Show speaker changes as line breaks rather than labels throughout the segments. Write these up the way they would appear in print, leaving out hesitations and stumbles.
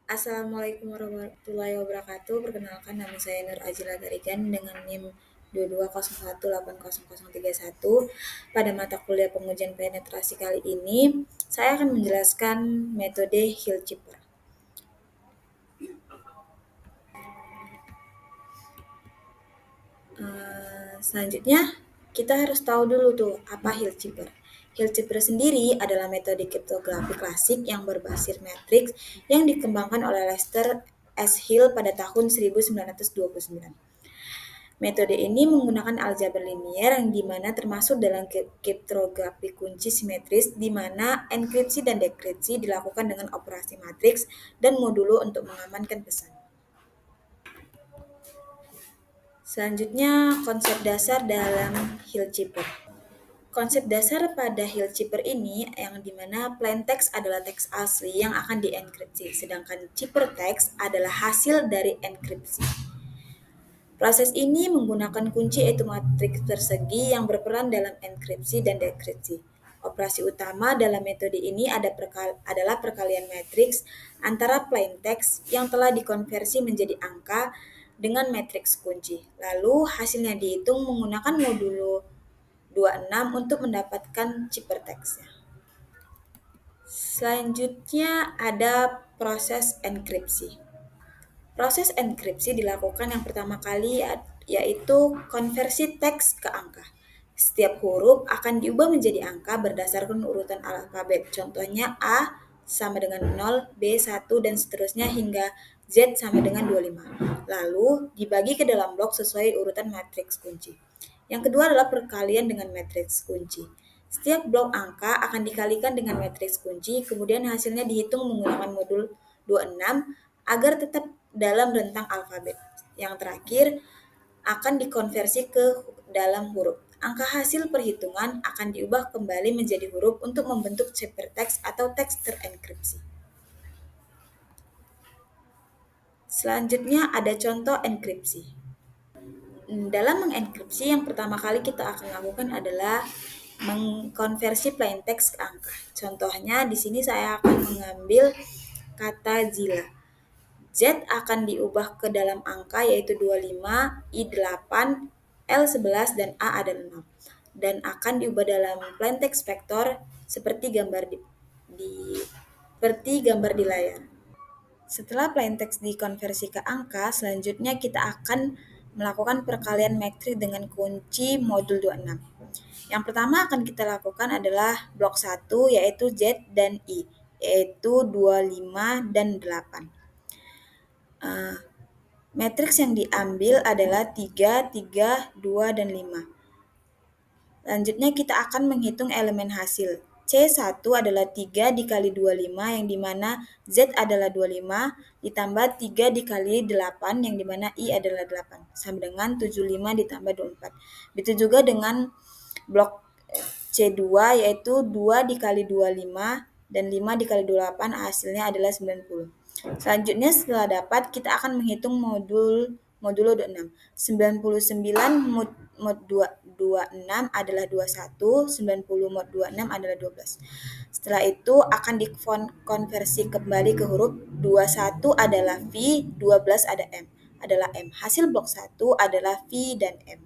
Assalamualaikum warahmatullahi wabarakatuh. Perkenalkan nama saya Nur Azila Tarigan dengan NIM 2201800031. Pada mata kuliah pengujian penetrasi kali ini, saya akan menjelaskan metode Hill-Chipper. Selanjutnya, kita harus tahu dulu tuh apa Hill-Chipper. Hill-Chipper sendiri adalah metode kriptografi klasik yang berbasis matriks yang dikembangkan oleh Lester S. Hill pada tahun 1929. Metode ini menggunakan aljabar linier yang dimana termasuk dalam kriptografi kunci simetris di mana enkripsi dan dekripsi dilakukan dengan operasi matriks dan modulo untuk mengamankan pesan. Selanjutnya, konsep dasar dalam Hill-Chipper. Konsep dasar pada Hill-Chipper ini yang dimana plain text adalah teks asli yang akan dienkripsi, sedangkan chipper text adalah hasil dari enkripsi. Proses ini menggunakan kunci yaitu matriks persegi yang berperan dalam enkripsi dan dekripsi. Operasi utama dalam metode ini adalah perkalian matriks antara plain text yang telah dikonversi menjadi angka dengan matriks kunci. Lalu hasilnya dihitung menggunakan modulo 26 untuk mendapatkan ciphertext-nya. Selanjutnya ada proses enkripsi. Proses enkripsi dilakukan yang pertama kali yaitu konversi teks ke angka. Setiap huruf akan diubah menjadi angka berdasarkan urutan alfabet. Contohnya A sama dengan 0, B 1 dan seterusnya hingga Z sama dengan 25. Lalu dibagi ke dalam blok sesuai urutan matriks kunci. Yang kedua adalah perkalian dengan matriks kunci. Setiap blok angka akan dikalikan dengan matriks kunci, kemudian hasilnya dihitung menggunakan modul 26 agar tetap dalam rentang alfabet. Yang terakhir akan dikonversi ke dalam huruf. Angka hasil perhitungan akan diubah kembali menjadi huruf untuk membentuk ciphertext atau teks terenkripsi. Selanjutnya ada contoh enkripsi. Dalam mengenkripsi yang pertama kali kita akan lakukan adalah mengkonversi plain text ke angka. Contohnya di sini saya akan mengambil kata Zila. Z akan diubah ke dalam angka yaitu 25, I 8, L 11 dan A adalah 6. Dan akan diubah dalam plain text vektor seperti gambar di layar. Setelah plain text dikonversi ke angka, selanjutnya kita akan melakukan perkalian matriks dengan kunci modul 26. Yang pertama akan kita lakukan adalah blok 1 yaitu Z dan I, yaitu 25 dan 8. Matriks yang diambil adalah 3, 3, 2, dan 5. Selanjutnya kita akan menghitung elemen hasil. C1 adalah 3 dikali 25 yang dimana Z adalah 25 ditambah 3 dikali 8 yang dimana I adalah 8 sama dengan 75 ditambah 24. Begitu juga dengan blok C2 yaitu 2 dikali 25 dan 5 dikali 28 hasilnya adalah 90. Selanjutnya setelah dapat kita akan menghitung modulo 26. 99 mod 26 adalah 21, 90 mod 26 adalah 12. Setelah itu akan dikonversi kembali ke huruf 21 adalah V, 12 adalah M. Hasil blok 1 adalah V dan M.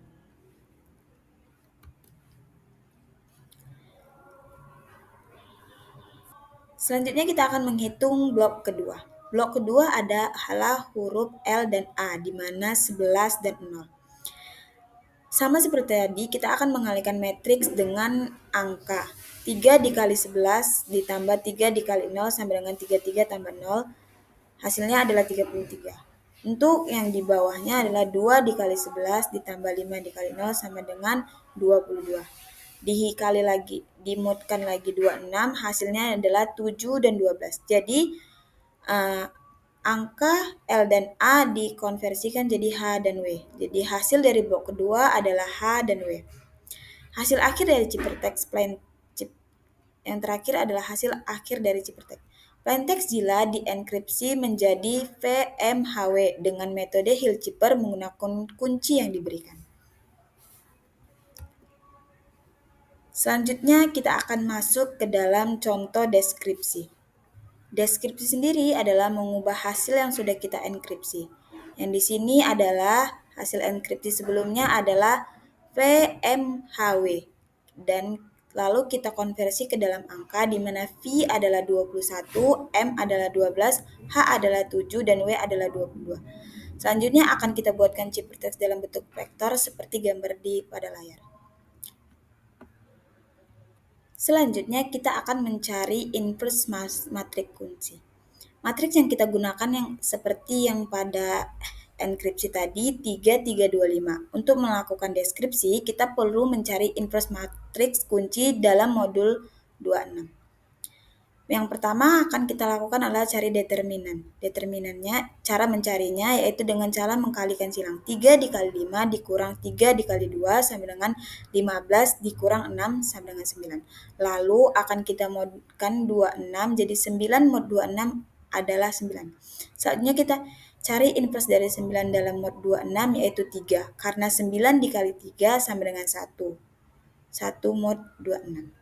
Selanjutnya kita akan menghitung blok kedua. Blok kedua adalah huruf L dan A, di mana 11 dan 0. Sama seperti tadi, kita akan mengalihkan matriks dengan angka. 3 dikali 11 ditambah 3 dikali 0 sama dengan 33 tambah 0. Hasilnya adalah 33. Untuk yang di bawahnya adalah 2 dikali 11 ditambah 5 dikali 0 sama dengan 22. Dikali lagi, dimodkan lagi 26, hasilnya adalah 7 dan 12. Jadi, angka L dan A dikonversikan jadi H dan W. Jadi hasil dari blok kedua adalah H dan W. Hasil akhir dari ciphertext yang terakhir adalah hasil akhir dari ciphertext. Plain text Zila dienkripsi menjadi VMHW dengan metode Hill-Chipper menggunakan kunci yang diberikan. Selanjutnya kita akan masuk ke dalam contoh deskripsi. Deskripsi sendiri adalah mengubah hasil yang sudah kita enkripsi. Yang di sini adalah hasil enkripsi sebelumnya adalah VMHW dan lalu kita konversi ke dalam angka di mana V adalah 21, M adalah 12, H adalah 7 dan W adalah 22. Selanjutnya akan kita buatkan ciphertext dalam bentuk vektor seperti gambar di pada layar. Selanjutnya kita akan mencari inverse matriks kunci. Matriks yang kita gunakan yang seperti yang pada enkripsi tadi 3325. Untuk melakukan deskripsi, kita perlu mencari inverse matriks kunci dalam modul 26. Yang pertama akan kita lakukan adalah cari determinan. Determinannya, cara mencarinya yaitu dengan cara mengkalikan silang. 3 dikali 5 dikurang 3 dikali 2 sama dengan 15 dikurang 6 sama dengan 9. Lalu akan kita modkan 26 jadi 9 mod 26 adalah 9. Selanjutnya kita cari inverse dari 9 dalam mod 26 yaitu 3. Karena 9 dikali 3 sama dengan 1. 1 mod 26.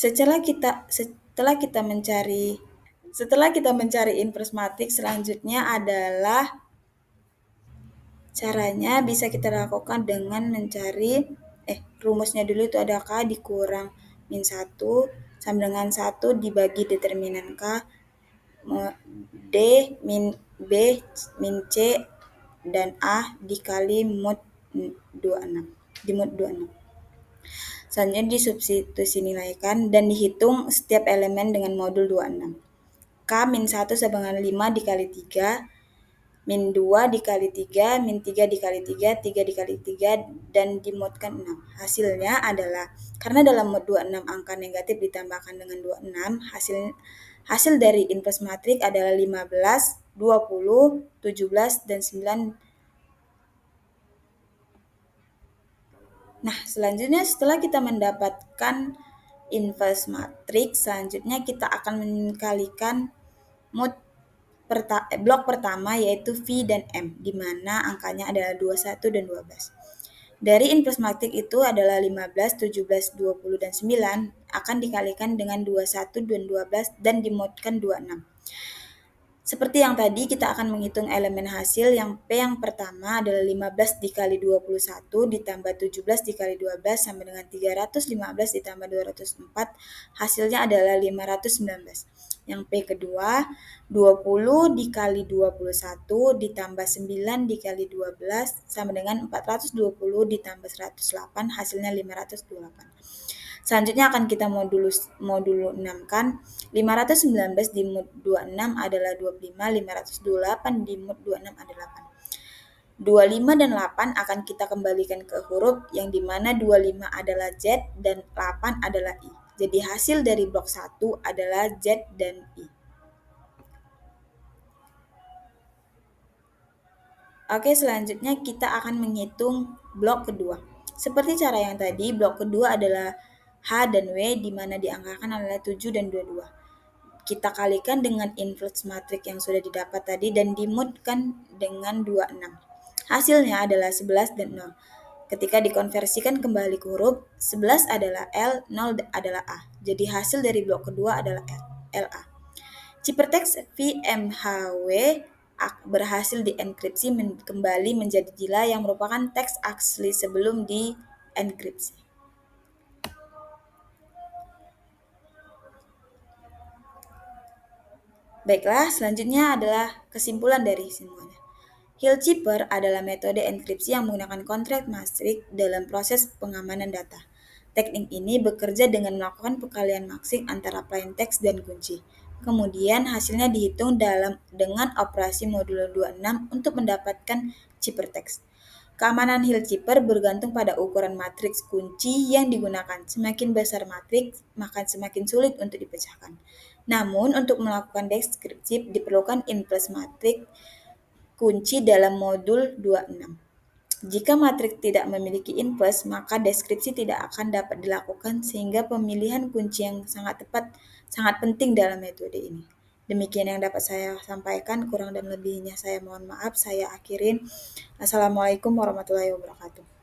Setelah kita mencari inverse matriks, selanjutnya adalah caranya bisa kita lakukan dengan mencari rumusnya dulu itu ada K dikurang min 1 sama dengan 1 dibagi determinan K D min B min C dan A dikali mod 26 di mod 26. Selanjutnya disubstitusi nilaikan dan dihitung setiap elemen dengan modul 26. K min 1 sama dengan 5 dikali 3, min 2 dikali 3, min 3 dikali 3, 3 dikali 3, dan dimodkan 6. Hasilnya adalah, karena dalam mod 26 angka negatif ditambahkan dengan 26, hasil dari inverse matriks adalah 15, 20, 17, dan 9. Nah, selanjutnya setelah kita mendapatkan inverse matriks, selanjutnya kita akan mengkalikan blok pertama yaitu V dan M, di mana angkanya adalah 21 dan 12. Dari inverse matriks itu adalah 15, 17, 20, dan 9 akan dikalikan dengan 21 dan 12 dan dimodkan 26. Seperti yang tadi, kita akan menghitung elemen hasil yang P yang pertama adalah 15 dikali 21 ditambah 17 dikali 12 sama dengan 315 ditambah 204, hasilnya adalah 519. Yang P kedua, 20 dikali 21 ditambah 9 dikali 12 sama dengan 420 ditambah 108, hasilnya 528. Selanjutnya akan kita modul 6 kan. 519 di mod 26 adalah 25, 528 di mod 26 adalah 8. 25 dan 8 akan kita kembalikan ke huruf yang dimana 25 adalah Z dan 8 adalah I. Jadi hasil dari blok 1 adalah Z dan I. Oke, selanjutnya kita akan menghitung blok kedua. Seperti cara yang tadi, blok kedua adalah H dan W di mana diangkakan adalah 7 dan 22. Kita kalikan dengan inverse matriks yang sudah didapat tadi dan dimodkan dengan 26. Hasilnya adalah 11 dan 0. Ketika dikonversikan kembali ke huruf, 11 adalah L, 0 adalah A. Jadi hasil dari blok kedua adalah LA. Ciphertext VMHW berhasil dienkripsi kembali menjadi Jila yang merupakan teks asli sebelum dienkripsi. Baiklah, selanjutnya adalah kesimpulan dari semuanya. Hill-Zipper adalah metode enkripsi yang menggunakan kontrak matriks dalam proses pengamanan data. Teknik ini bekerja dengan melakukan perkalian maksik antara plain text dan kunci. Kemudian hasilnya dihitung dengan operasi modulo 26 untuk mendapatkan ciphertext. Keamanan Hill-Zipper bergantung pada ukuran matriks kunci yang digunakan. Semakin besar matriks, maka semakin sulit untuk dipecahkan. Namun, untuk melakukan deskripsi diperlukan inverse matriks kunci dalam modul 26. Jika matriks tidak memiliki inverse, maka deskripsi tidak akan dapat dilakukan sehingga pemilihan kunci yang sangat tepat sangat penting dalam metode ini. Demikian yang dapat saya sampaikan, kurang dan lebihnya saya mohon maaf, saya akhirin. Assalamualaikum warahmatullahi wabarakatuh.